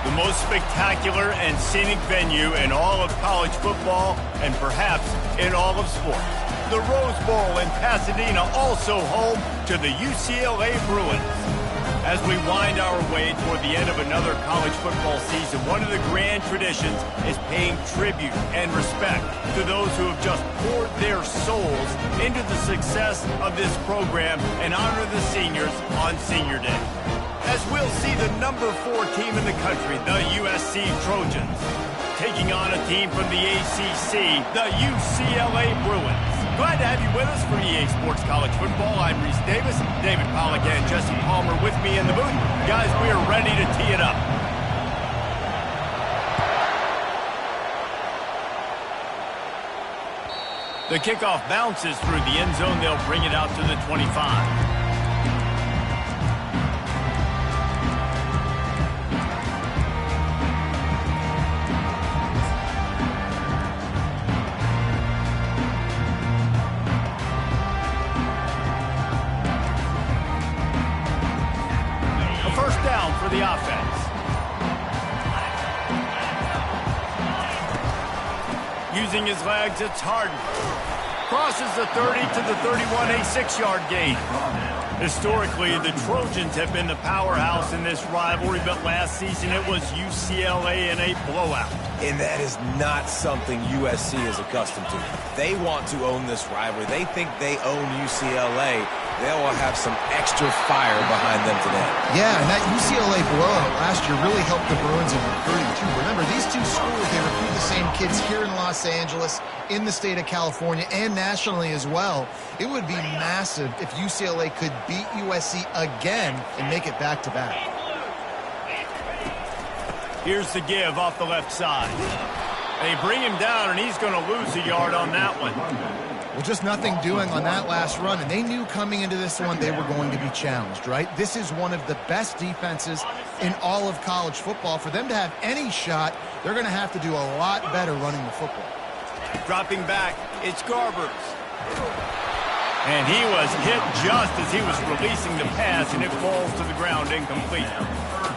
The most spectacular and scenic venue in all of college football and perhaps in all of sports. The Rose Bowl in Pasadena, also home to the UCLA Bruins. As we wind our way toward the end of another college football season, one of the grand traditions is paying tribute and respect to those who have just poured their souls into the success of this program and honor the seniors on Senior Day. As we'll see the number 4 team in the country, the USC Trojans, taking on a team from the ACC, the UCLA Bruins. Glad to have you with us for EA Sports College Football. I'm Reese Davis, David Pollack and Jesse Palmer with me in the booth. Guys, we are ready to tee it up. The kickoff bounces through the end zone. They'll bring it out to the 25. For the offense. Using his legs, it's Harden. Crosses the 30 to the 31, a 6-yard gain. Historically, the Trojans have been the powerhouse in this rivalry, but last season it was UCLA in a blowout. And that is not something USC is accustomed to. They want to own this rivalry. They think they own UCLA. They will have some extra fire behind them today. Yeah, and that UCLA blowout last year really helped the Bruins in recruiting, too. Remember, these two schools, they recruit the same kids here in Los Angeles, in the state of California, and nationally as well. It would be massive if UCLA could beat USC again and make it back-to-back. Here's the give off the left side. They bring him down, and he's going to lose a yard on that one. Well, just nothing doing on that last run, and they knew coming into this one they were going to be challenged, right? This is one of the best defenses in all of college football. For them to have any shot, they're going to have to do a lot better running the football. Dropping back, it's Garbers. And he was hit just as he was releasing the pass, and it falls to the ground incomplete.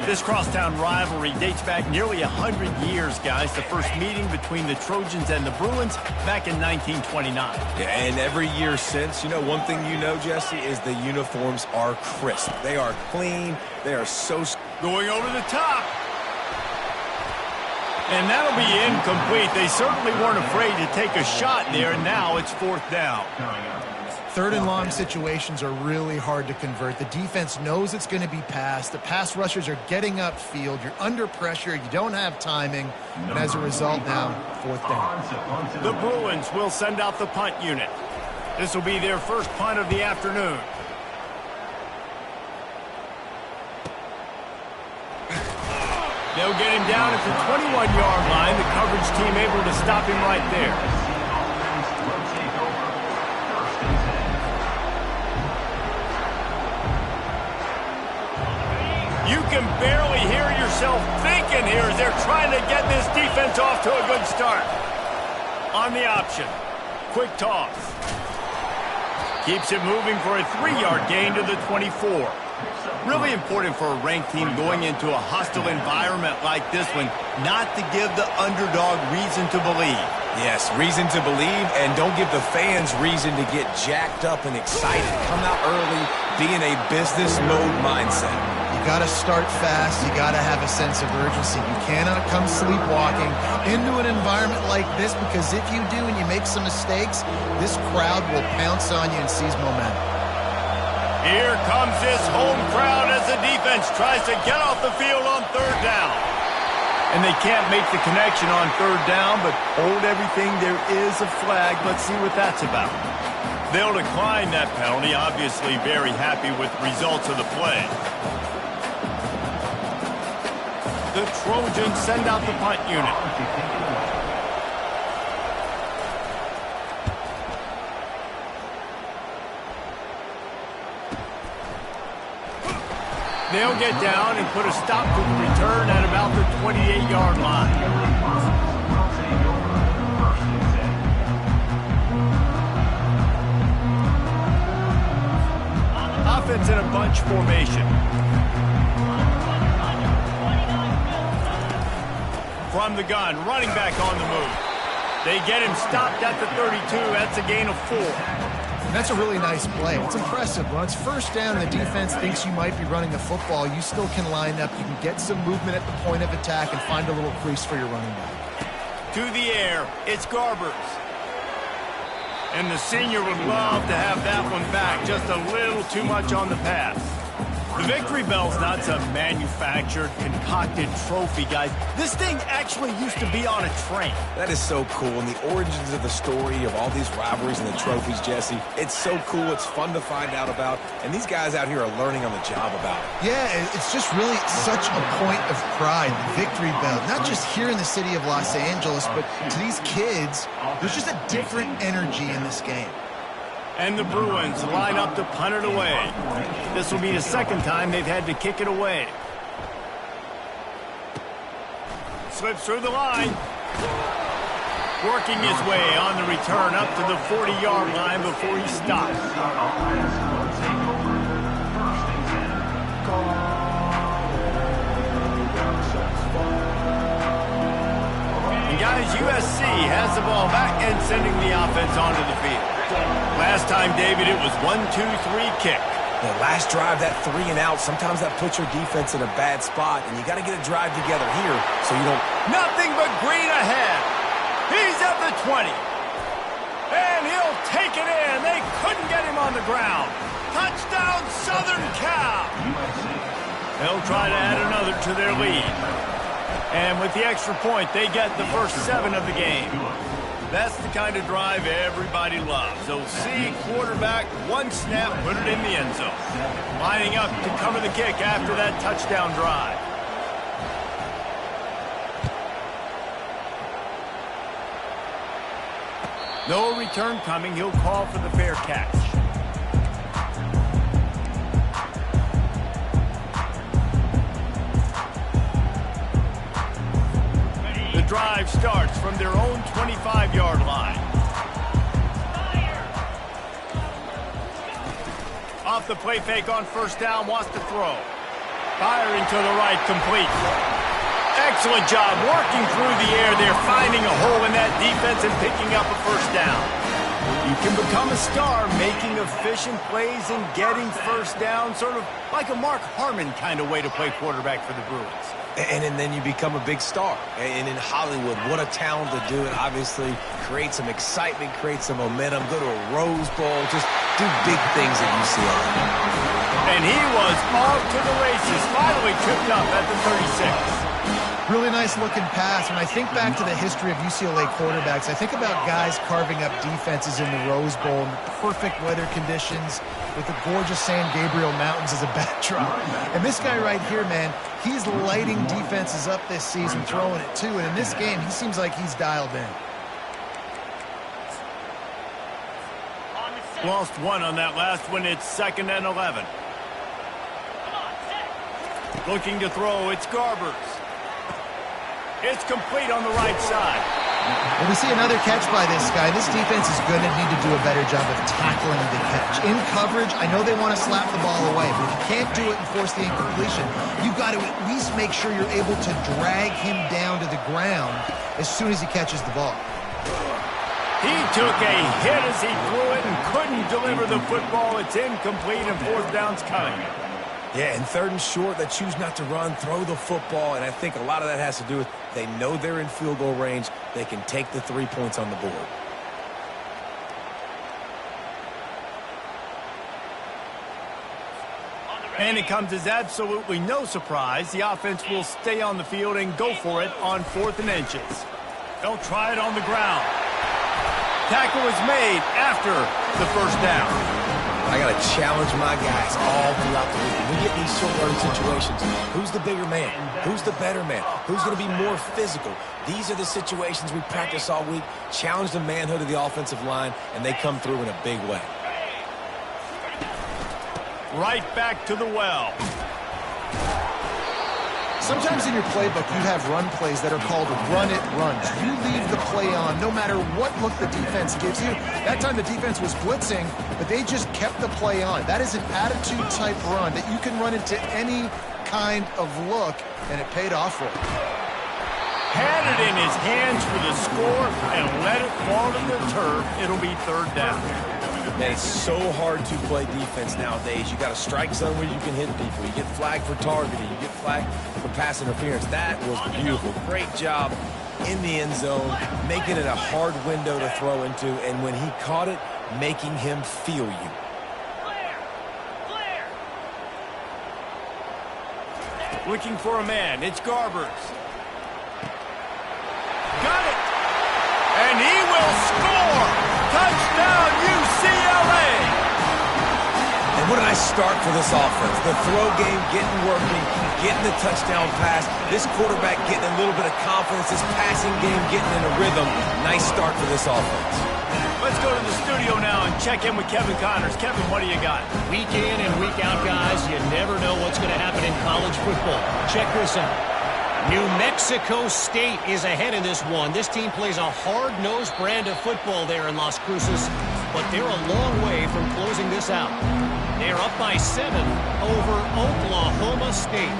This crosstown rivalry dates back nearly 100 years, guys. The first meeting between the Trojans and the Bruins back in 1929. Yeah, and every year since, you know, one thing you know, Jesse, is the uniforms are crisp. They are clean. They are so... Going over the top. And that'll be incomplete. They certainly weren't afraid to take a shot there, and now it's 4th down. 3rd and long situations are really hard to convert. The defense knows it's going to be passed. The pass rushers are getting upfield. You're under pressure. You don't have timing. And as a result now, 4th down. The Bruins will send out the punt unit. This will be their first punt of the afternoon. They'll get him down at the 21-yard line. The coverage team able to stop him right there. You can barely hear yourself thinking here as they're trying to get this defense off to a good start. On the option. Quick toss. Keeps it moving for a 3-yard gain to the 24. Really important for a ranked team going into a hostile environment like this one, not to give the underdog reason to believe. Yes, reason to believe, and don't give the fans reason to get jacked up and excited. Come out early, be in a business mode mindset. You got to start fast. You got to have a sense of urgency. You cannot come sleepwalking into an environment like this, because if you do and you make some mistakes, this crowd will pounce on you and seize momentum. Here comes this home crowd as the defense tries to get off the field on 3rd down. And they can't make the connection on 3rd down, but hold everything. There is a flag. Let's see what that's about. They'll decline that penalty. Obviously very happy with the results of the play. The Trojans send out the punt unit. They'll get down and put a stop to the return at about the 28-yard line. Offense in a bunch formation. from the gun, running back on the move. They get him stopped at the 32. That's a gain of 4. And that's a really nice play. It's impressive. When it's first down and the defense thinks you might be running the football, you still can line up. You can get some movement at the point of attack and find a little crease for your running back. To the air, it's Garbers. And the senior would love to have that one back. Just a little too much on the pass. The Victory Bell's not some manufactured, concocted trophy, guys. This thing actually used to be on a train. That is so cool, and the origins of the story of all these rivalries and the trophies, Jesse, it's so cool. It's fun to find out about, and these guys out here are learning on the job about it. Yeah, it's just really such a point of pride, the Victory Bell. Not just here in the city of Los Angeles, but to these kids, there's just a different energy in this game. And the Bruins line up to punt it away. This will be the second time they've had to kick it away. Slips through the line. Working his way on the return up to the 40-yard line before he stops. And guys, USC has the ball back and sending the offense onto the field. Last time, David, it was 1-2-3 kick. The last drive, that 3 and out, sometimes that puts your defense in a bad spot, and you got to get a drive together here so you don't... Nothing but green ahead. He's at the 20. And he'll take it in. They couldn't get him on the ground. Touchdown, Southern Cal. They'll try to add another to their lead. And with the extra point, they get the first 7 of the game. That's the kind of drive everybody loves. OC quarterback, one snap, put it in the end zone. Lining up to cover the kick after that touchdown drive. No return coming. He'll call for the fair catch. Drive starts from their own 25-yard line. Off the play fake on first down, wants to throw. Firing to the right, complete. Excellent job working through the air there, finding a hole in that defense and picking up a first down. You can become a star making efficient plays and getting first down, sort of like a Mark Harmon kind of way to play quarterback for the Bruins. And then you become a big star. And in Hollywood, what a talent to do it. Obviously, create some excitement, create some momentum, go to a Rose Bowl, just do big things at UCLA. And he was off to the races, finally tripped up at the 36. Really nice looking pass. When I think back to the history of UCLA quarterbacks, I think about guys carving up defenses in the Rose Bowl in the perfect weather conditions with the gorgeous San Gabriel Mountains as a backdrop. And this guy right here, man, he's lighting defenses up this season, throwing it too. And in this game, he seems like he's dialed in. Lost one on that last one. It's 2nd and 11. Looking to throw, it's Garbers. It's complete on the right side. Well, we see another catch by this guy. This defense is going to need to do a better job of tackling the catch. In coverage, I know they want to slap the ball away, but if you can't do it and force the incompletion, you've got to at least make sure you're able to drag him down to the ground as soon as he catches the ball. He took a hit as he threw it and couldn't deliver the football. It's incomplete and 4th down's coming. Yeah, and 3rd and short, they choose not to run, throw the football, and I think a lot of that has to do with they know they're in field goal range. They can take the 3 points on the board. And it comes as absolutely no surprise. The offense will stay on the field and go for it on 4th and inches. They'll try it on the ground. Tackle is made after the first down. I got to challenge my guys all throughout the week. When we get these short run situations, who's the bigger man? Who's the better man? Who's going to be more physical? These are the situations we practice all week. Challenge the manhood of the offensive line, and they come through in a big way. Right back to the well. Sometimes in your playbook, you have run plays that are called run-it runs. You leave the play on no matter what look the defense gives you. That time the defense was blitzing, but they just kept the play on. That is an attitude-type run that you can run into any kind of look, and it paid off for you. Had it in his hands for the score and let it fall to the turf. It'll be third down. Man, it's so hard to play defense nowadays. You got a strike zone where you can hit people. You get flagged for targeting. You get flagged for pass interference. That was beautiful. Great job in the end zone, making it a hard window to throw into, and when he caught it, making him feel you. Looking for a man. It's Garbers. Got it. And he will score. Touchdown, UCLA. And what a nice start for this offense. The throw game getting working, getting the touchdown pass. This quarterback getting a little bit of confidence. This passing game getting in a rhythm. Nice start for this offense. Let's go to the studio now and check in with Kevin Connors. Kevin, what do you got? Week in and week out, guys, you never know what's going to happen in college football. Check this out. New Mexico State is ahead in this one. This team plays a hard-nosed brand of football there in Las Cruces, but they're a long way from closing this out. They're up by 7 over Oklahoma State.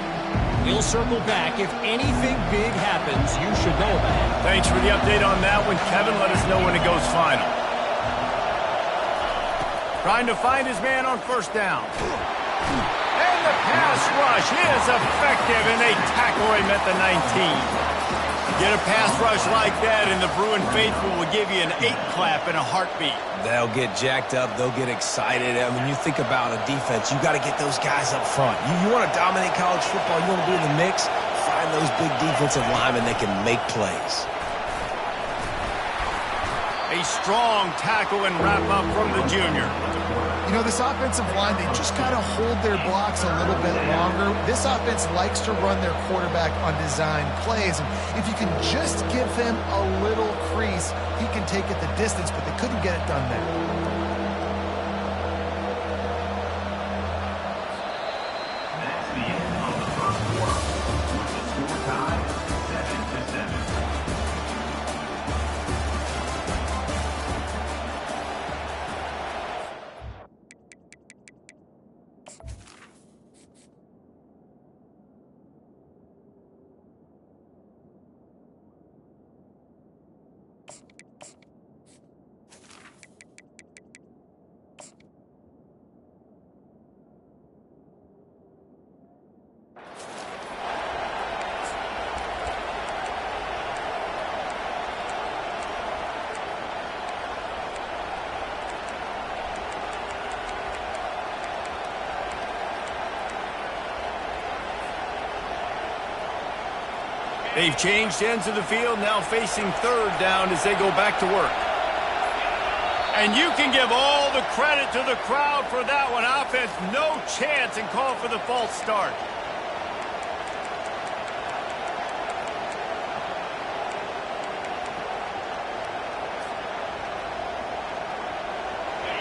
We'll circle back. If anything big happens, you should know about it. Thanks for the update on that one, Kevin. Let us know when it goes final. Trying to find his man on first down. And the pass rush is effective, and they tackle him at the 19. Get a pass rush like that, and the Bruin faithful will give you an 8-clap in a heartbeat. They'll get jacked up. They'll get excited. I mean, you think about a defense, you got to get those guys up front. You want to dominate college football, you want to be in the mix, find those big defensive linemen that can make plays. A strong tackle and wrap-up from the junior. You know, this offensive line, they just got to hold their blocks a little bit longer. This offense likes to run their quarterback on design plays. And if you can just give him a little crease, he can take it the distance, but they couldn't get it done there. They've changed ends of the field, now facing third down as they go back to work. And you can give all the credit to the crowd for that one. Offense, no chance, and call for the false start.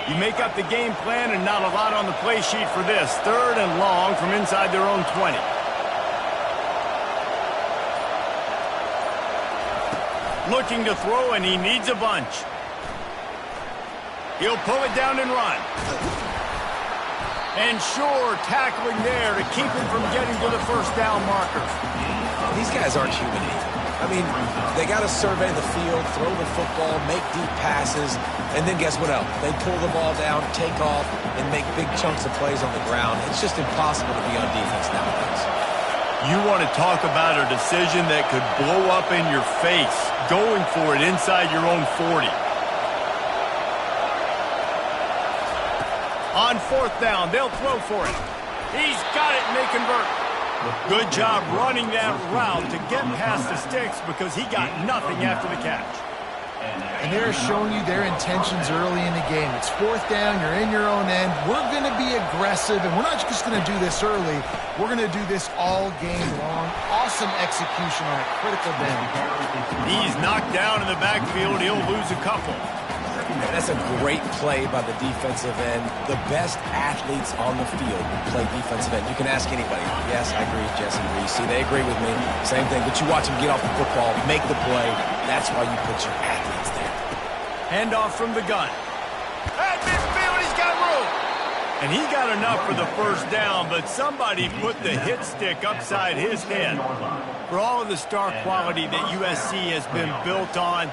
You make up the game plan and not a lot on the play sheet for this. Third and long from inside their own 20. Looking to throw, and he needs a bunch. He'll pull it down and run. And sure, tackling there to keep him from getting to the first down marker. These guys aren't human either. I mean, they got to survey the field, throw the football, make deep passes, and then guess what else? They pull the ball down, take off, and make big chunks of plays on the ground. It's just impossible to be on defense nowadays. You want to talk about a decision that could blow up in your face, going for it inside your own 40. On fourth down, they'll throw for it. He's got it, and they convert. Good job running that route to get past the sticks because he got nothing after the catch. And they're showing you their intentions early in the game. It's fourth down, you're in your own end. We're going to be aggressive, and we're not just going to do this early. We're going to do this all game long. Awesome execution on a critical down. He's knocked down in the backfield. He'll lose a couple. That's a great play by the defensive end. The best athletes on the field play defensive end. You can ask anybody. Yes, I agree, Jesse Reese. See, they agree with me. Same thing. But you watch them get off the football, make the play. That's why you put your athletes there. Handoff from the gun. At midfield, he's got room. And he got enough for the first down, but somebody put the hit stick upside his head. For all of the star quality that USC has been built on,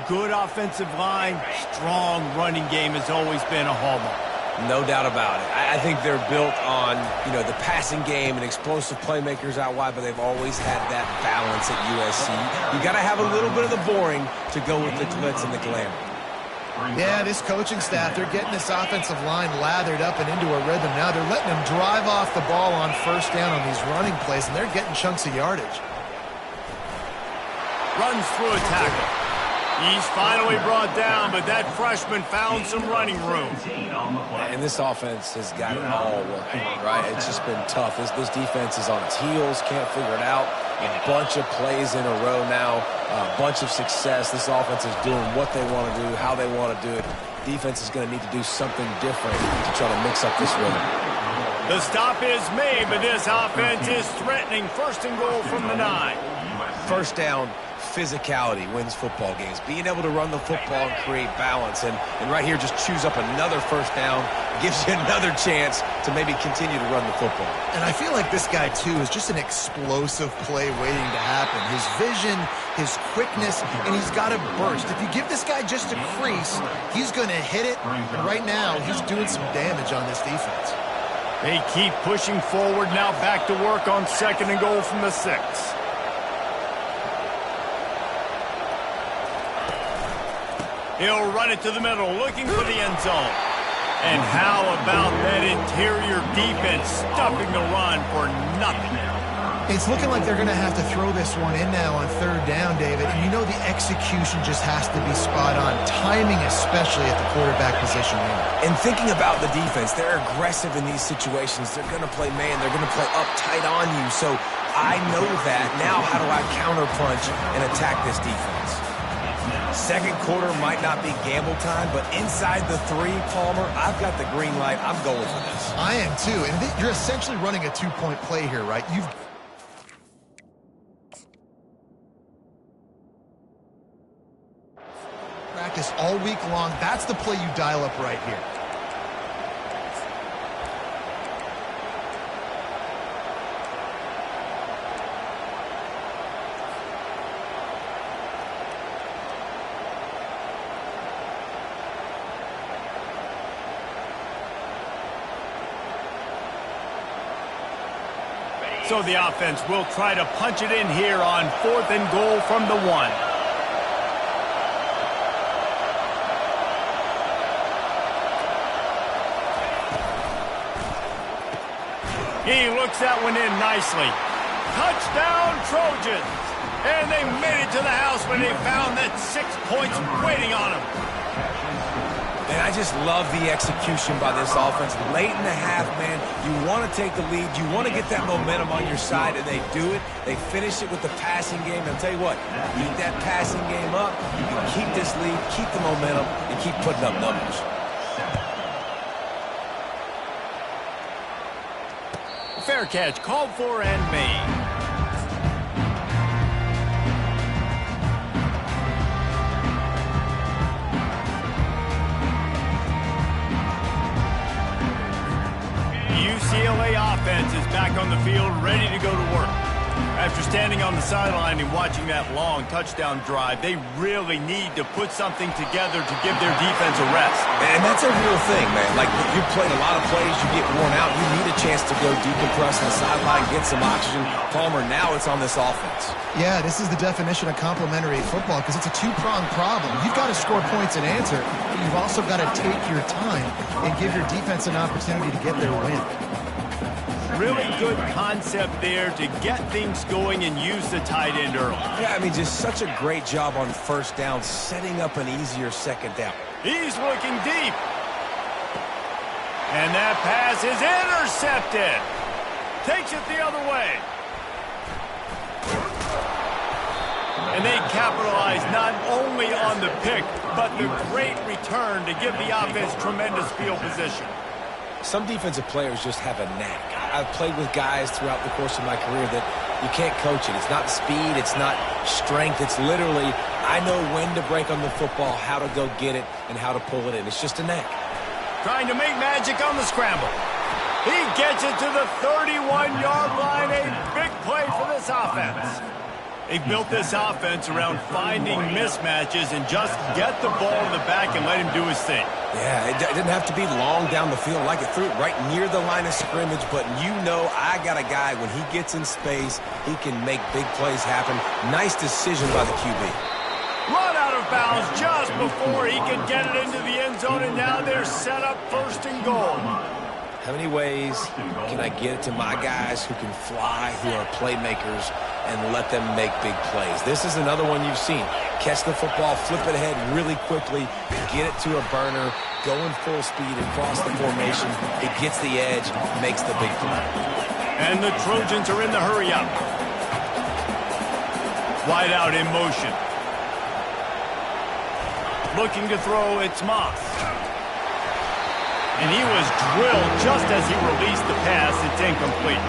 good offensive line, strong running game has always been a hallmark. No doubt about it. I think they're built on, the passing game and explosive playmakers out wide, but they've always had that balance at USC. You got to have a little bit of the boring to go with the glitz and the glamour. Yeah, this coaching staff, they're getting this offensive line lathered up and into a rhythm now. They're letting them drive off the ball on first down on these running plays, and they're getting chunks of yardage. Runs through a tackle. He's finally brought down, but that freshman found some running room. And this offense has got it all working, right? It's just been tough. This defense is on its heels, can't figure it out. A bunch of plays in a row now, a bunch of success. This offense is doing what they want to do, how they want to do it. Defense is going to need to do something different to try to mix up this rhythm. The stop is made, but this offense is threatening. First and goal from the 9. First down, physicality wins football games. Being able to run the football and create balance. And right here, just choose up another first down. Gives you another chance to maybe continue to run the football. And I feel like this guy, too, is just an explosive play waiting to happen. His vision, his quickness, and he's got a burst. If you give this guy just a crease, he's going to hit it. And right now, he's doing some damage on this defense. They keep pushing forward now, back to work on second and goal from the 6. He'll run it to the middle, looking for the end zone. And how about that interior defense stuffing the run for nothing? It's looking like they're going to have to throw this one in now on third down, David. And you know the execution just has to be spot on. Timing especially at the quarterback position here. And thinking about the defense, they're aggressive in these situations. They're going to play man. They're going to play up tight on you. So I know that. Now how do I counterpunch and attack this defense? Second quarter might not be gamble time, but inside the 3, Palmer, I've got the green light. I'm going for this. I am too. And you're essentially running a 2-point play here, right? You've practiced all week long. That's the play you dial up right here. So the offense will try to punch it in here on 4th and goal from the 1. He looks that one in nicely. Touchdown, Trojans! And they made it to the house when they found that 6 points waiting on them. And I just love the execution by this offense. Late in the half, man, you want to take the lead. You want to get that momentum on your side, and they do it. They finish it with the passing game. And I'll tell you what, keep that passing game up. You can keep this lead, keep the momentum, and keep putting up numbers. Fair catch, called for and made. UCLA offense is back on the field, ready to go to work. After standing on the sideline and watching that long touchdown drive, they really need to put something together to give their defense a rest. And that's a real thing, man. Like, you've played a lot of plays, you get worn out, you need a chance to go decompress on the sideline, get some oxygen. Palmer, now it's on this offense. Yeah, this is the definition of complementary football because it's a 2-pronged problem. You've got to score points and answer, but you've also got to take your time and give your defense an opportunity to get their win. Really good concept there to get things going and use the tight end early. Yeah, I mean, just such a great job on first down, setting up an easier second down. He's looking deep. And that pass is intercepted. Takes it the other way. And they capitalize not only on the pick, but the great return to give the offense tremendous field position. Some defensive players just have a knack. I've played with guys throughout the course of my career that you can't coach it. It's not speed, it's not strength. It's literally, I know when to break on the football, how to go get it, and how to pull it in. It's just a knack. trying to make magic on the scramble. He gets it to the 31-yard line. A big play for this offense. They built this offense around finding mismatches and just get the ball in the back and let him do his thing. Yeah, it didn't have to be long down the field. Like it threw it right near the line of scrimmage, but you know I got a guy, when he gets in space, he can make big plays happen. Nice decision by the QB. Run out of bounds just before he can get it into the end zone, and now they're set up first and goal. How many ways can I get it to my guys who can fly, who are playmakers, and let them make big plays? This is another one you've seen. Catch the football, flip it ahead really quickly, get it to a burner, going full speed across the formation. It gets the edge, makes the big play. And the Trojans are in the hurry up. Wide out in motion. Looking to throw, it's Moss. And he was drilled just as he released the pass. It's incomplete.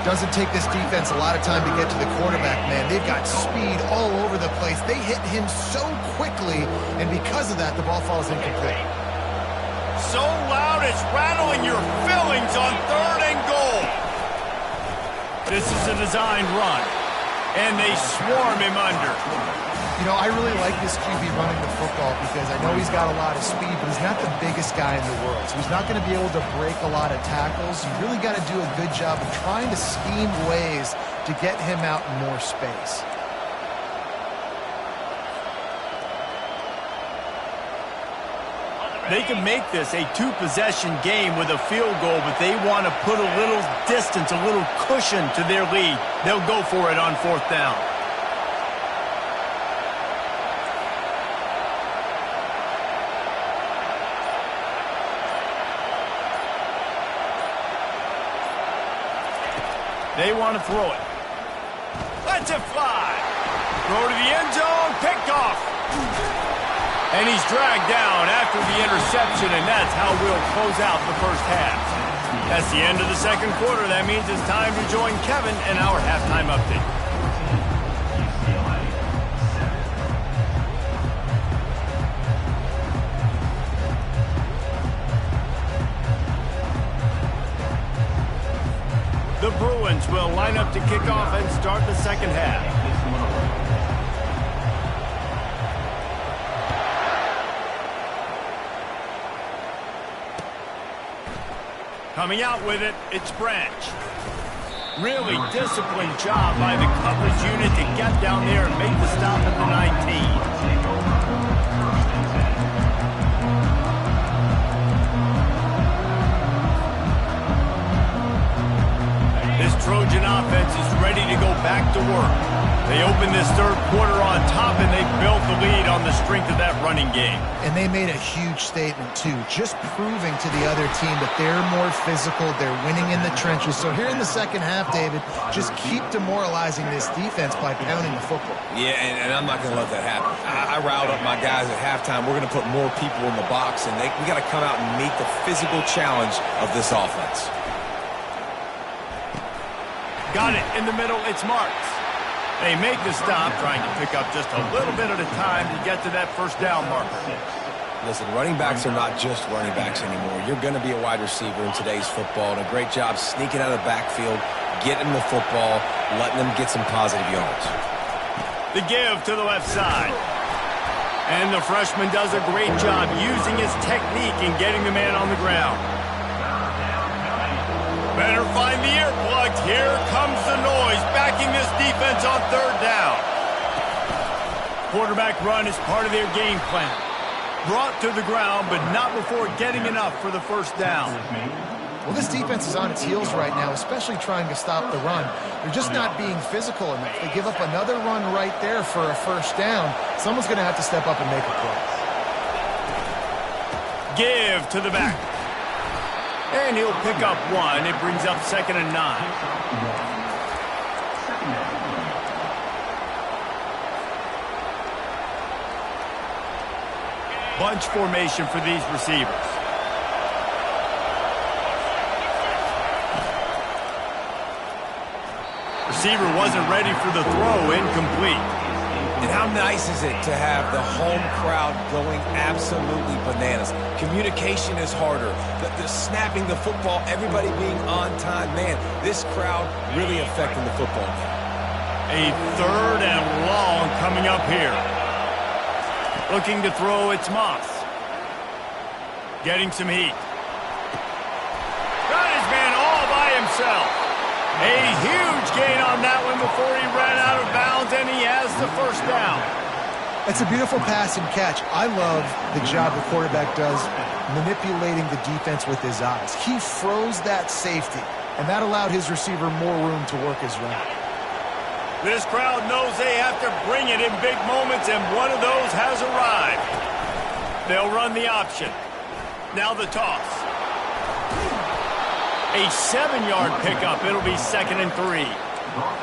Doesn't take this defense a lot of time to get to the quarterback, man. They've got speed all over the place. They hit him so quickly, and because of that, the ball falls incomplete. So loud, it's rattling your fillings on 3rd and goal. This is a designed run, and they swarm him under. You know, I really like this QB running the football because I know he's got a lot of speed, but he's not the biggest guy in the world. So he's not going to be able to break a lot of tackles. You really got to do a good job of trying to scheme ways to get him out in more space. They can make this a 2-possession game with a field goal, but they want to put a little distance, a little cushion to their lead. They'll go for it on 4th down. They want to throw it. Lets it fly. Throw to the end zone. Picked off. And he's dragged down after the interception, and that's how we'll close out the first half. That's the end of the second quarter. That means it's time to join Kevin in our halftime update. The Bruins will line up to kick off and start the second half. Coming out with it, it's Branch. Really disciplined job by the coverage unit to get down there and make the stop at the 19. This Trojan offense is ready to go back to work. They open this third quarter on top, and they built the lead on the strength of that running game. And they made a huge statement, too, just proving to the other team that they're more physical, they're winning in the trenches. So here in the second half, David, just keep demoralizing this defense by pounding the football. Yeah, and I'm not going to let that happen. I riled up my guys at halftime. We're going to put more people in the box, and we got to come out and meet the physical challenge of this offense. Got it in the middle, it's Marks. They make the stop, trying to pick up just a little bit at a time to get to that first down marker. Listen, running backs are not just running backs anymore. You're going to be a wide receiver in today's football, and a great job sneaking out of the backfield, getting the football, letting them get some positive yards. The give to the left side. And the freshman does a great job using his technique and getting the man on the ground. Better find the earplugs. Here comes the noise, backing this defense on 3rd down. Quarterback run is part of their game plan. Brought to the ground, but not before getting enough for the first down. Well, this defense is on its heels right now, especially trying to stop the run. They're just not being physical enough. They give up another run right there for a first down. Someone's going to have to step up and make a play. Give to the back. And he'll pick up 1. It brings up 2nd and 9. Bunch formation for these receivers. Receiver wasn't ready for the throw, incomplete. And how nice is it to have the home crowd going absolutely bananas? Communication is harder. The snapping the football, everybody being on time. Man, this crowd really affecting the football game. A 3rd and long coming up here. Looking to throw, it's Moss. Getting some heat. Got his man all by himself. A huge gain on that one before he ran out of bounds, and he has the first down. It's a beautiful pass and catch. I love the job the quarterback does manipulating the defense with his eyes. He froze that safety, and that allowed his receiver more room to work his route. This crowd knows they have to bring it in big moments, and one of those has arrived. They'll run the option. Now the toss. A 7-yard pickup. It'll be 2nd and 3.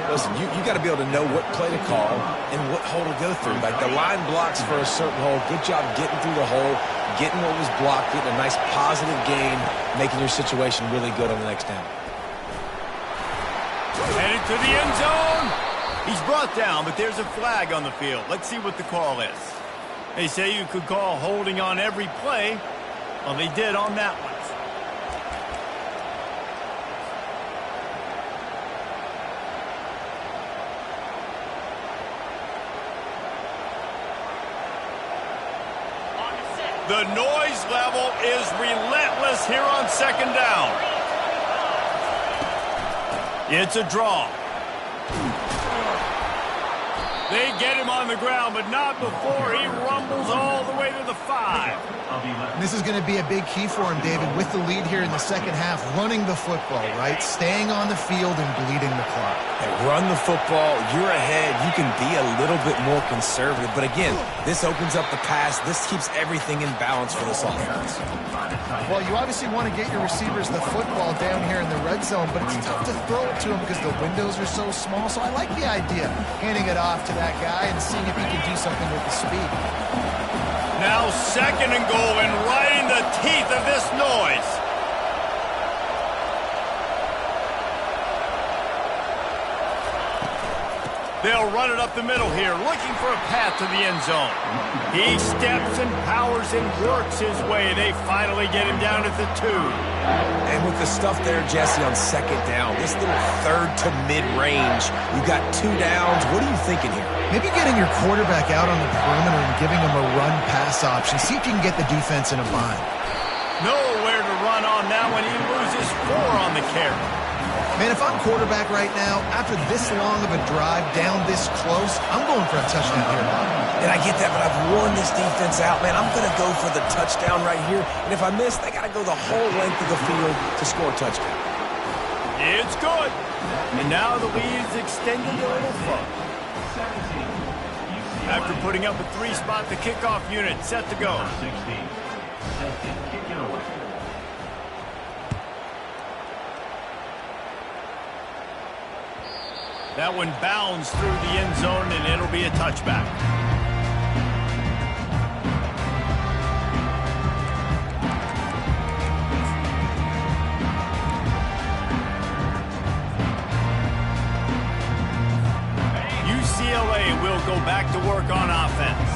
Listen, you got to be able to know what play to call and what hole to go through. Like the line blocks for a certain hole. Good job getting through the hole, getting what was blocked, getting a nice positive gain, making your situation really good on the next down. Headed to the end zone. He's brought down, but there's a flag on the field. Let's see what the call is. They say you could call holding on every play. Well, they did on that one. The noise level is relentless here on 2nd down. It's a draw. They get him on the ground, but not before he rumbles all the way to the 5. This is going to be a big key for him, David, with the lead here in the second half, running the football, right? Staying on the field and bleeding the clock. Hey, run the football. You're ahead. You can be a little bit more conservative. But again, this opens up the pass. This keeps everything in balance for this offense. Well, you obviously want to get your receivers the football down here in the red zone, but it's tough to throw it to them because the windows are so small. So I like the idea, handing it off to that guy and seeing if he can do something with the speed. Now 2nd and goal, and right in the teeth of this noise. They'll run it up the middle here, looking for a path to the end zone. He steps and powers and works his way. They finally get him down at the 2. And with the stuff there, Jesse, on 2nd down, this little 3rd to mid-range, you got 2 downs. What are you thinking here? Maybe getting your quarterback out on the perimeter and giving him a run-pass option. See if you can get the defense in a bind. Nowhere to run on that one. He loses 4 on the carry. Man, if I'm quarterback right now, after this long of a drive down this close, I'm going for a touchdown here. And I get that, but I've worn this defense out, man. I'm going to go for the touchdown right here. And if I miss, they got to go the whole length of the field to score a touchdown. It's good. And now the lead is extended a little further. After putting up a 3-spot, the kickoff unit set to go. That one bounds through the end zone, and it'll be a touchback. UCLA will go back to work on offense.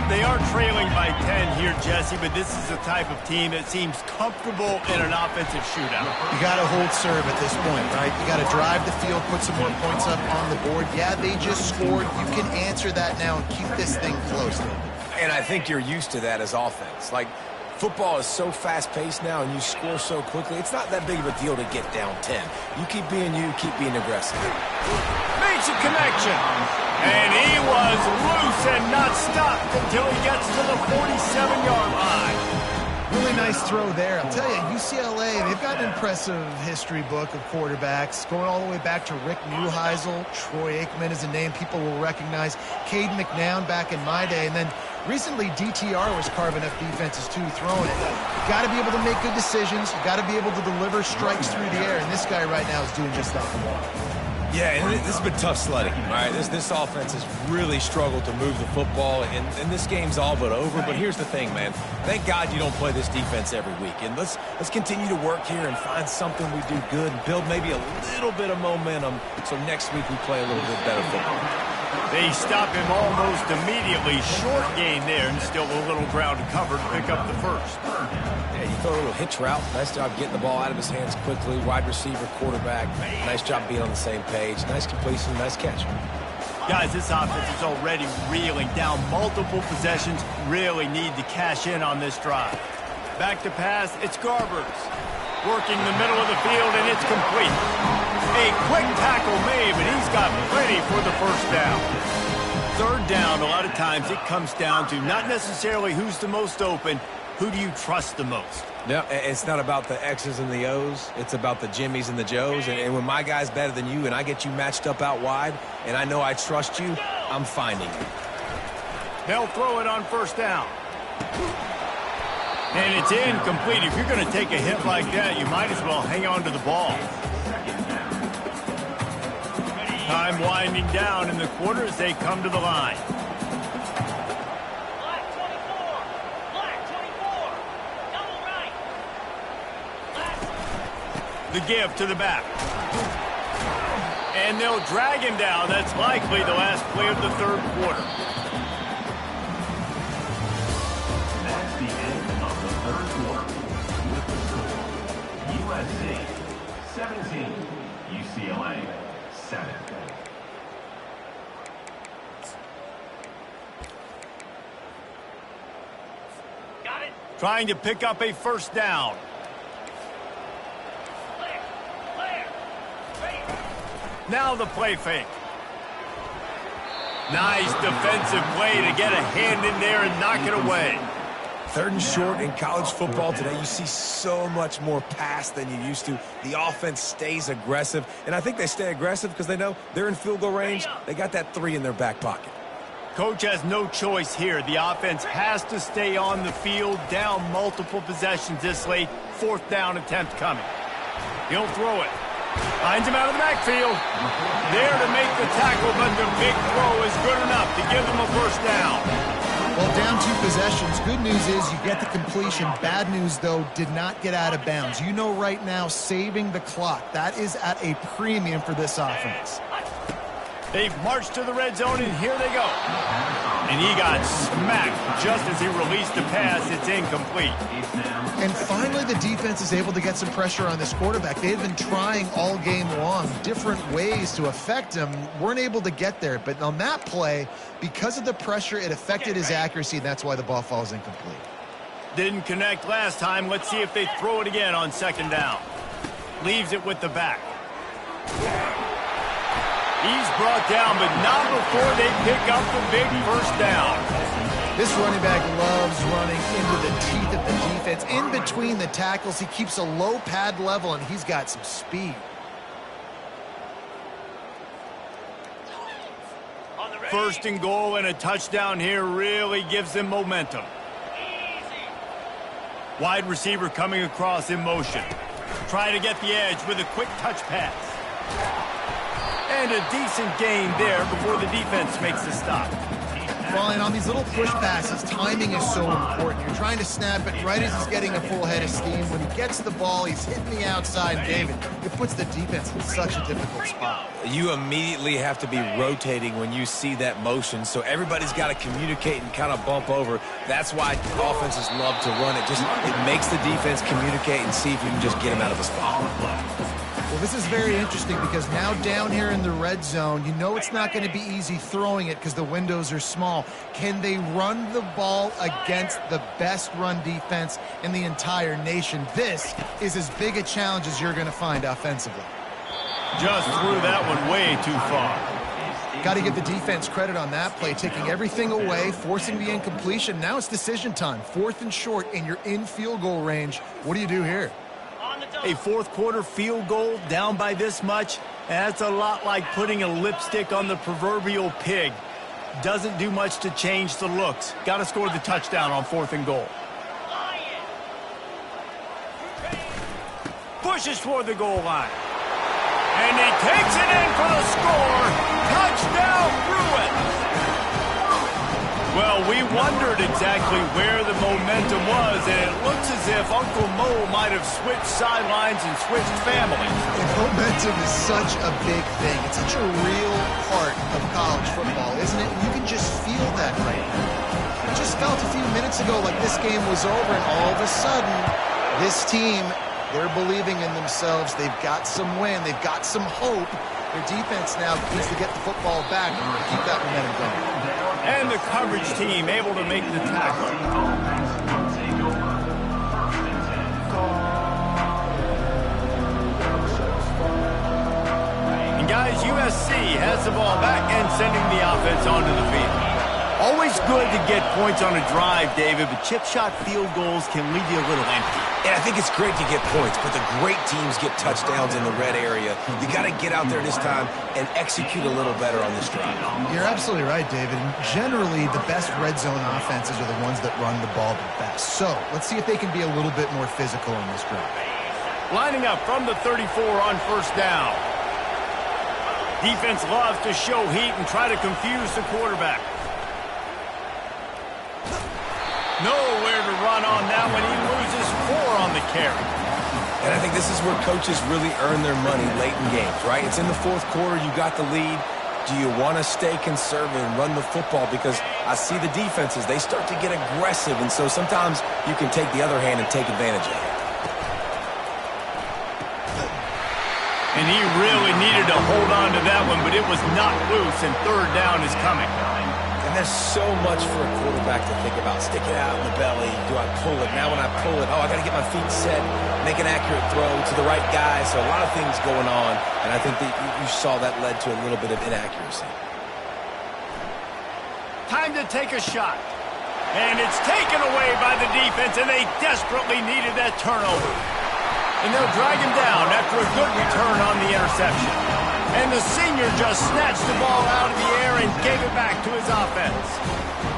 They are trailing by 10 here, Jesse, but this is the type of team that seems comfortable in an offensive shootout. You got to hold serve at this point, right? You got to drive the field, put some more points up on the board. Yeah, they just scored. You can answer that now and keep this thing close. And I think you're used to that as offense. Like, football is so fast-paced now and you score so quickly, it's not that big of a deal to get down 10. You keep being you, keep being aggressive. Makes a connection. And he was loose and not stopped until he gets to the 47-yard line. Really nice throw there. I'll tell you, UCLA, they've got an impressive history book of quarterbacks, going all the way back to Rick Neuheisel. Troy Aikman is a name people will recognize. Cade McNown back in my day. And then recently, DTR was carving up defenses, too, throwing it. You got to be able to make good decisions. You got to be able to deliver strikes through the air. And this guy right now is doing just that. Yeah, and this has been tough sledding, all right? This offense has really struggled to move the football, and this game's all but over. But here's the thing, man. Thank God you don't play this defense every week. And let's continue to work here and find something we do good and build maybe a little bit of momentum so next week we play a little bit better football. They stop him almost immediately. Short gain there, and still a little ground to cover to pick up the first. Yeah, you throw a little hitch route. Nice job getting the ball out of his hands quickly. Wide receiver, quarterback. Nice job being on the same page. Nice completion, nice catch. Guys, this offense is already reeling down multiple possessions. Really need to cash in on this drive. Back to pass, it's Garbers. Working the middle of the field, and it's complete. A quick tackle made, but he's got plenty for the first down. Third down, a lot of times it comes down to not necessarily who's the most open, who do you trust the most? No, it's not about the X's and the O's. It's about the Jimmies and the Joes. And when my guy's better than you and I get you matched up out wide and I know I trust you, I'm finding it. They'll throw it on first down. And it's incomplete. If you're going to take a hit like that, you might as well hang on to the ball. Time winding down in the quarter as they come to the line. The give to the back. And they'll drag him down. That's likely the last play of the third quarter. That's the end of the third quarter. With the score, USC 17, UCLA 7. Got it. Trying to pick up a first down. Now the play fake. Nice defensive play to get a hand in there and knock it away. Third and short in college football today, you see so much more pass than you used to. The offense stays aggressive, and I think they stay aggressive because they know they're in field goal range. They got that 3 in their back pocket. Coach has no choice here. The offense has to stay on the field, down multiple possessions this late. Fourth down attempt coming. He'll throw it. Finds him out of the backfield. There to make the tackle, but the big throw is good enough to give them a first down. Well, down 2 possessions. Good news is you get the completion. Bad news, though, did not get out of bounds. You know right now, saving the clock. That is at a premium for this offense. They've marched to the red zone, and here they go. And he got smacked just as he released the pass. It's incomplete. And finally, the defense is able to get some pressure on this quarterback. They've been trying all game long different ways to affect him. Weren't able to get there. But on that play, because of the pressure, it affected his accuracy, and that's why the ball falls incomplete. Didn't connect last time. Let's see if they throw it again on second down. Leaves it with the back. He's brought down, but not before they pick up the big first down. This running back loves running into the teeth of the defense. In between the tackles, he keeps a low pad level, and he's got some speed. First and goal and a touchdown here really gives them momentum. Wide receiver coming across in motion. Trying to get the edge with a quick touch pass. And a decent gain there before the defense makes the stop. Well, and on these little push passes, timing is so important. You're trying to snap it right as he's getting a full head of steam. When he gets the ball, he's hitting the outside, David. It puts the defense in such a difficult spot. You immediately have to be rotating when you see that motion, so everybody's got to communicate and kind of bump over. That's why offenses love to run it. It makes the defense communicate and see if you can just get him out of the spot. Well, this is very interesting because now down here in the red zone, you know it's not going to be easy throwing it because the windows are small. Can they run the ball against the best run defense in the entire nation? This is as big a challenge as you're going to find offensively. Just threw that one way too far. Got to give the defense credit on that play, taking everything away, forcing the incompletion. Now it's decision time. 4th and short, and you're in field goal range. What do you do here? A fourth quarter field goal down by this much, that's a lot like putting a lipstick on the proverbial pig. Doesn't do much to change the looks. Got to score the touchdown on 4th and goal. Pushes toward the goal line. And he takes it in for the score. Touchdown, Bruins! Well, we wondered exactly where the momentum was, and it looks as if Uncle Mo might have switched sidelines and switched families. And momentum is such a big thing. It's such a real part of college football, isn't it? You can just feel that right now. It just felt a few minutes ago like this game was over, and all of a sudden, this team, they're believing in themselves. They've got some wind. They've got some hope. Their defense now needs to get the football back and keep that momentum going. And the coverage team able to make the tackle. And guys, USC has the ball back and sending the offense onto the field. Always good to get points on a drive, David, but chip shot field goals can leave you a little empty. And I think it's great to get points, but the great teams get touchdowns in the red area. You got to get out there this time and execute a little better on this drive. You're absolutely right, David. And generally, the best red zone offenses are the ones that run the ball the best. So let's see if they can be a little bit more physical in this drive. Lining up from the 34 on first down. Defense loves to show heat and try to confuse the quarterback. Nowhere to run on that one. He loses 4 on the carry. And I think this is where coaches really earn their money late in games, right? It's in the fourth quarter. You got the lead. Do you want to stay conservative and run the football? Because I see the defenses, they start to get aggressive, and so sometimes you can take the other hand and take advantage of it. And he really needed to hold on to that one, but it was knocked loose, and third down is coming. And there's so much for a quarterback to think about. Stick it out in the belly. Do I pull it? Now when I pull it, I got to get my feet set, make an accurate throw to the right guy. So a lot of things going on, and I think that you saw that led to a little bit of inaccuracy. Time to take a shot. And it's taken away by the defense, and they desperately needed that turnover. And they'll drag him down after a good return on the interception. And the senior just snatched the ball out of the air and gave it back to his offense.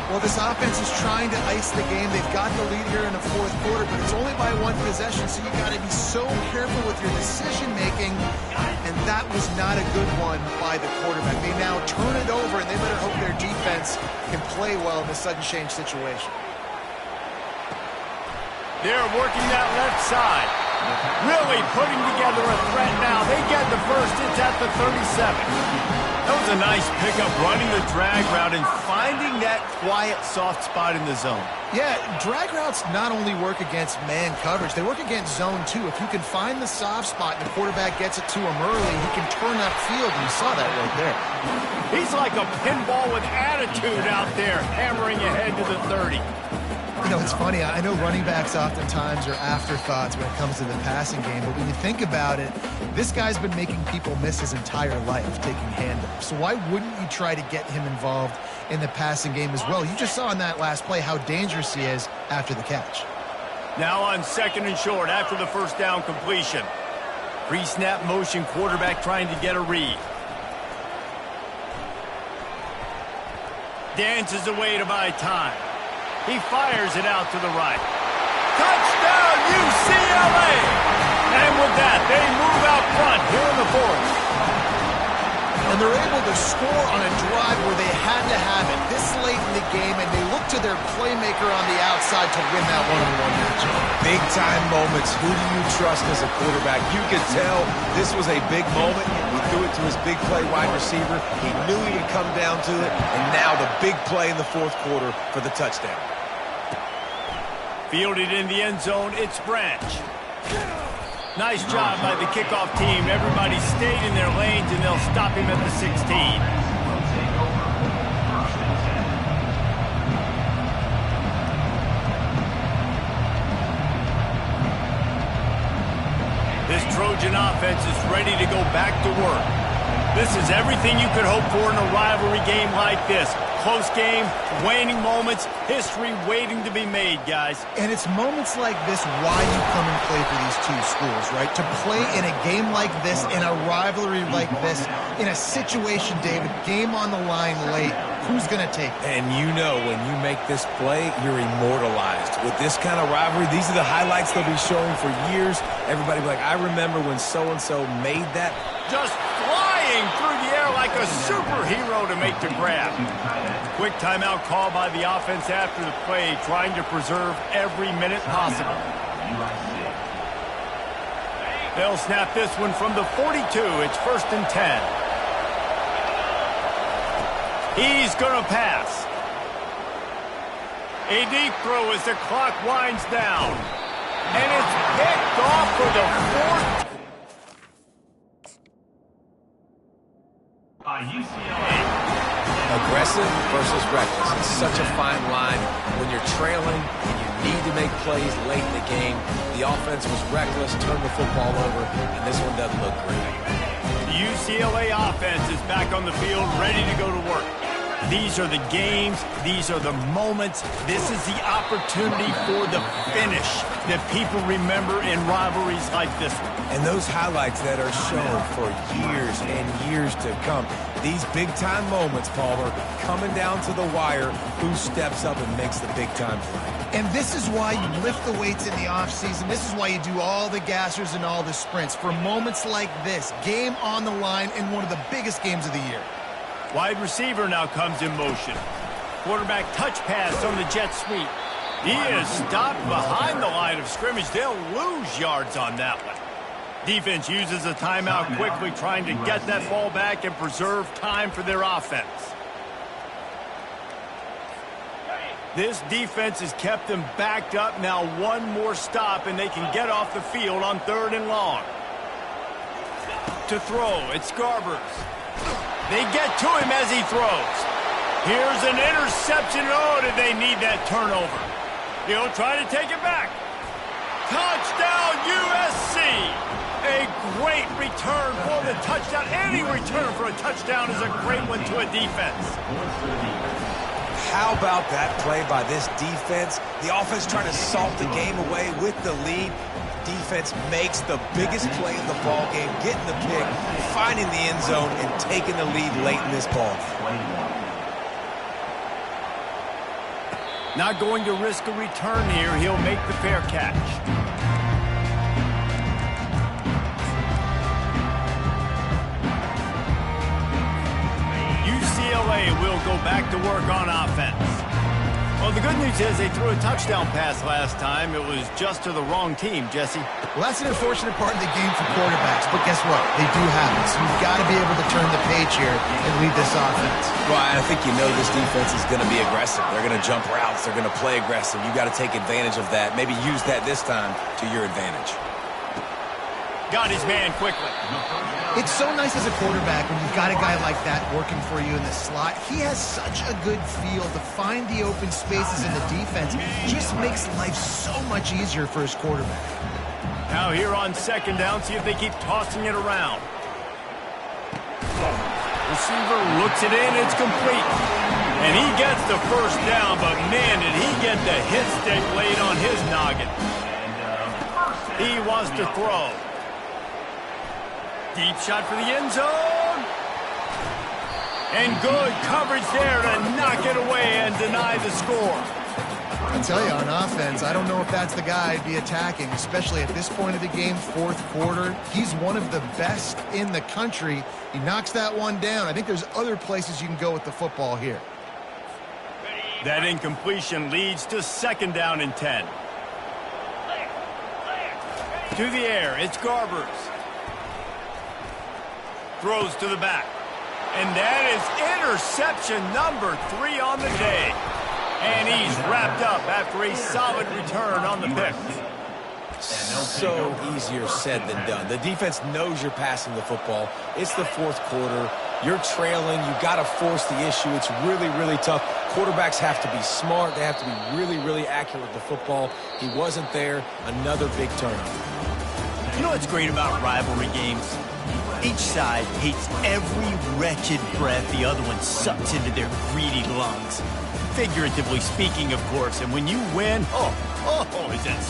Well, this offense is trying to ice the game. They've got the lead here in the fourth quarter, but it's only by 1 possession, so you got to be so careful with your decision-making, and that was not a good one by the quarterback. They now turn it over, and they better hope their defense can play well in this sudden change situation. They're working that left side. Really putting together a threat now. They get the first. It's at the 37. That was a nice pickup, running the drag route and finding that quiet, soft spot in the zone. Yeah, drag routes not only work against man coverage, they work against zone too. If you can find the soft spot and the quarterback gets it to him early, he can turn upfield, and you saw that right there. He's like a pinball with attitude out there, hammering ahead to the 30. You know, it's funny. I know running backs oftentimes are afterthoughts when it comes to the passing game, but when you think about it, this guy's been making people miss his entire life taking handoffs. So why wouldn't you try to get him involved in the passing game as well? You just saw in that last play how dangerous he is after the catch. Now on second and short after the first down completion. Pre-snap motion, quarterback trying to get a read. Dances away to buy time. He fires it out to the right. Touchdown, UCLA! And with that, they move out front here in the fourth. And they're able to score on a drive where they had to have it this late in the game, and they look to their playmaker on the outside to win that one-on-one matchup. Big-time moments. Who do you trust as a quarterback? You could tell this was a big moment. He threw it to his big play wide receiver. He knew he would come down to it, and now the big play in the fourth quarter for the touchdown. Fielded in the end zone, it's Branch. Nice job by the kickoff team. Everybody stayed in their lanes, and they'll stop him at the 16. This Trojan offense is ready to go back to work. This is everything you could hope for in a rivalry game like this. Close game, waning moments, history waiting to be made, guys. And it's moments like this why you come and play for these two schools, right? To play in a game like this, in a rivalry like this, in a situation, David, game on the line late, who's going to take it? And you know when you make this play, you're immortalized. With this kind of rivalry, these are the highlights they'll be showing for years. Everybody will be like, I remember when so-and-so made that. Just flying through the air like a superhero to make the grab. Quick timeout call by the offense after the play, trying to preserve every minute possible. They'll snap this one from the 42. It's 1st and 10. He's going to pass. A deep throw as the clock winds down. And it's picked off for the 4th. UCLA. Aggressive versus reckless. It's such a fine line when you're trailing and you need to make plays late in the game. The offense was reckless, turned the football over, and this one doesn't look great. The UCLA offense is back on the field, ready to go to work. These are the games. These are the moments. This is the opportunity for the finish that people remember in rivalries like this one. And those highlights that are shown for years and years to come. These big-time moments, Palmer, coming down to the wire, who steps up and makes the big-time play. And this is why you lift the weights in the offseason. This is why you do all the gassers and all the sprints. For moments like this, game on the line in one of the biggest games of the year. Wide receiver now comes in motion. Quarterback touch pass on the jet sweep. He is stopped behind the line of scrimmage. They'll lose yards on that one. Defense uses a timeout quickly, trying to get that ball back and preserve time for their offense. This defense has kept them backed up. Now one more stop, and they can get off the field on 3rd and long. To throw, it's Garbers. They get to him as he throws. Here's an interception. Oh, did they need that turnover? He'll try to take it back. Touchdown, USC. A great return for the touchdown. Any return for a touchdown is a great one to a defense. How about that play by this defense? The offense trying to salt the game away with the lead. Defense makes the biggest play in the ball game, getting the pick, finding the end zone, and taking the lead late in this ball game. Not going to risk a return here. He'll make the fair catch. UCLA will go back to work on offense. Well, the good news is they threw a touchdown pass last time. It was just to the wrong team, Jesse. Well, that's an unfortunate part of the game for quarterbacks, but guess what? They do have it. So you've got to be able to turn the page here and lead this offense. Well, I think you know this defense is going to be aggressive. They're going to jump routes. They're going to play aggressive. You've got to take advantage of that. Maybe use that this time to your advantage. Got his man quickly. It's so nice as a quarterback when you've got a guy like that working for you in the slot. He has such a good feel to find the open spaces in the defense. Just makes life so much easier for his quarterback. Now here on 2nd down, see if they keep tossing it around. Receiver looks it in, it's complete. And he gets the 1st down, but man, did he get the hit stick laid on his noggin. He wants to throw. Deep shot for the end zone. And good coverage there to knock it away and deny the score. I tell you, on offense, I don't know if that's the guy I'd be attacking, especially at this point of the game, 4th quarter. He's one of the best in the country. He knocks that one down. I think there's other places you can go with the football here. That incompletion leads to 2nd down and 10. To the air, it's Garbers. Throws to the back. And that is interception number 3 on the day. And he's wrapped up after a solid return on the pick. So easier said than done. The defense knows you're passing the football. It's the 4th quarter. You're trailing. You got to force the issue. It's really, really tough. Quarterbacks have to be smart. They have to be really, really accurate with the football. He wasn't there. Another big turnover. You know what's great about rivalry games? Each side hates every wretched breath the other one sucks into their greedy lungs. Figuratively speaking, of course. And when you win, is that